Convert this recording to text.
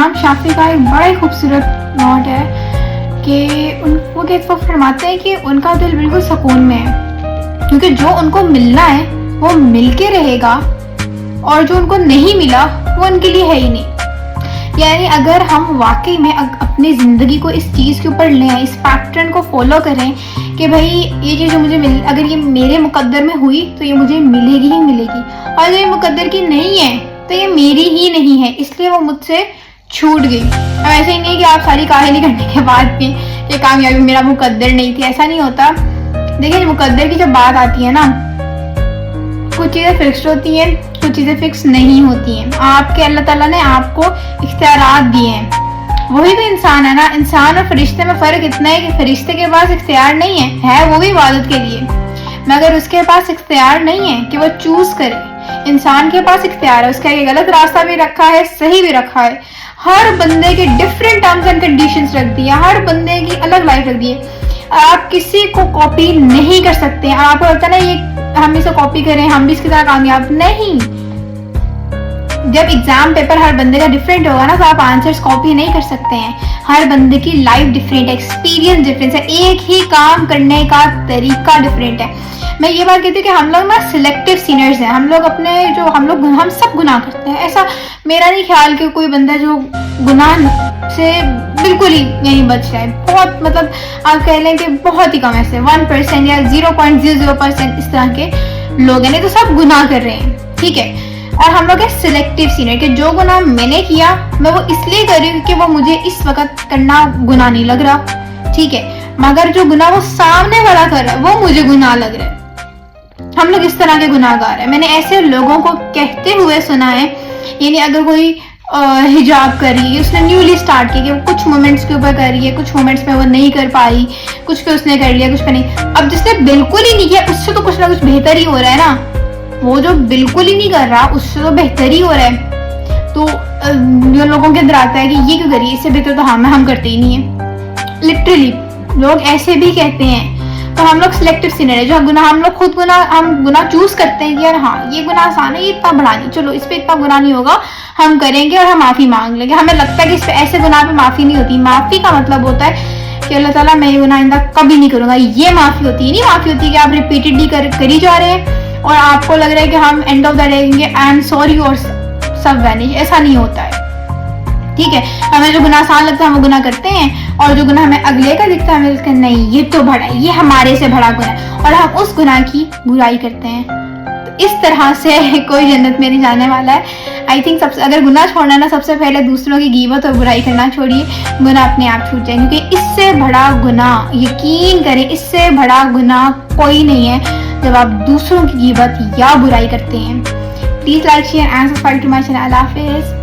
इमाम शाफी का एक बड़ा ही खूबसूरत नोट है कि वो फरमाते हैं कि उनका दिल बिल्कुल सुकून में है, क्योंकि जो उनको मिलना है वो मिल के रहेगा और जो उनको नहीं मिला वो उनके लिए है ही नहीं। यानी अगर हम वाकई में अपनी ज़िंदगी को इस चीज़ के ऊपर ले आए, इस पैटर्न को फॉलो करें कि भाई ये चीज़ मुझे अगर ये मेरे मुकद्दर में हुई तो ये मुझे मिलेगी ही मिलेगी, और अगर ये मुकद्दर की नहीं है तो ये मेरी ही नहीं है, इसलिए वो मुझसे छूट गई। अब ऐसे ही नहीं कि आप सारी काहिली करने के बाद भी ये कामयाबी मेरा मुकद्दर नहीं थी, ऐसा नहीं होता। देखिए मुकद्दर की जब बात आती है ना, कुछ चीज़ें फिक्स्ड होती हैं, कुछ चीज़ें फिक्स नहीं होती हैं। आपके अल्लाह ताला ने आपको इख्तियारात दिए हैं, वही तो इंसान है ना। इंसान और फरिश्ते में फ़र्क इतना है कि फरिश्ते के पास इख्तियार नहीं है वो भी इबादत के लिए, मगर उसके पास इख्तियार नहीं है कि वो चूज़ करे। इंसान के पास इख्तियार है, उसका एक गलत रास्ता भी रखा है, सही भी रखा है। हर बंदे के डिफरेंट टर्म्स एंड कंडीशंस रख दिए, हर बंदे की अलग लाइफ रख दी है। आप किसी को कॉपी नहीं कर सकते हैं। आपको लगता है ना ये हम इसे कॉपी करें, हम भी इसकी तरह कामयाब नहीं। जब एग्जाम पेपर हर बंदे का डिफरेंट होगा ना, तो आप आंसर्स कॉपी नहीं कर सकते हैं। हर बंदे की लाइफ डिफरेंट है, एक्सपीरियंस डिफरेंट है, एक ही काम करने का तरीका डिफरेंट है। मैं ये बात कहती हूँ कि हम लोग ना सिलेक्टिव सिनर्स हैं। हम सब गुनाह करते हैं। ऐसा मेरा नहीं ख्याल कि कोई बंदा जो गुनाह से बिल्कुल ही नहीं बच रहा है। बहुत मतलब आप कह लें कि बहुत ही कम, ऐसे 1% या 0.00% इस तरह के लोग हैं, नहीं तो सब गुनाह कर रहे हैं, ठीक है। और हम लोग है सिलेक्टिव सिनर कि जो गुनाह मैंने किया मैं वो इसलिए कर रही हूँ कि वो मुझे इस वक्त करना गुनाह नहीं लग रहा, ठीक है, मगर जो गुनाह वो सामने वाला कर रहा है वो मुझे गुनाह लग रहा है। हम लोग इस तरह के गुनाहगार हैं। मैंने ऐसे लोगों को कहते हुए सुना है, यानी अगर कोई हिजाब कर रही है, उसने न्यूली स्टार्ट किया, कुछ मोमेंट्स के ऊपर कर रही है, कुछ मोमेंट्स में वो नहीं कर पाई, कुछ पे उसने कर लिया, कुछ पे नहीं। अब जिसने बिल्कुल ही नहीं किया उससे तो कुछ ना कुछ बेहतर ही हो रहा है ना। वो जो बिल्कुल ही नहीं कर रहा उससे तो बेहतर ही हो रहा है। तो जो लोगों के अंदर आता है कि ये क्यों करिए, इससे बेहतर तो हम करते ही नहीं है। लिटरली लोग ऐसे भी कहते हैं। तो हम लोग सिलेक्टिव सिनर है, जो गुनाह हम लोग खुद हम गुनाह चूज करते हैं कि यार हाँ ये गुनाह आसान है, ये इतना बड़ा नहीं, चलो इस पे इतना गुनाह नहीं होगा, हम करेंगे और हम माफी मांग लेंगे। हमें लगता है कि इस पे ऐसे गुनाह पे माफी नहीं होती। माफी का मतलब होता है कि अल्लाह ताला मैं ये गुनाह आइंदा कभी नहीं करूंगा, ये माफी होती है। नहीं माफी होती है कि आप रिपीटेडली करी जा रहे हैं और आपको लग रहा है कि हम एंड ऑफ द डे कहेंगे आई एम सॉरी और सब वैनिश। ऐसा नहीं होता है, ठीक है। हमें जो गुनाह आसान लगता है हम वो गुनाह करते हैं, और जो गुनाह हमें अगले का दिखता है हमें लगता है नहीं ये तो बड़ा है, ये हमारे से बड़ा गुनाह है, और हम उस गुनाह की बुराई करते हैं। तो इस तरह से कोई जन्नत में नहीं जाने वाला है। आई थिंक सबसे अगर गुनाह छोड़ना ना, सबसे पहले दूसरों की गीबत और बुराई करना छोड़िए, गुनाह अपने आप छूट जाए, क्योंकि इससे बड़ा गुनाह, यकीन करें इससे बड़ा गुनाह कोई नहीं है जब आप दूसरों की गीबत या बुराई करते हैं। Please like share and subscribe to my channel. Allah हाफिज़।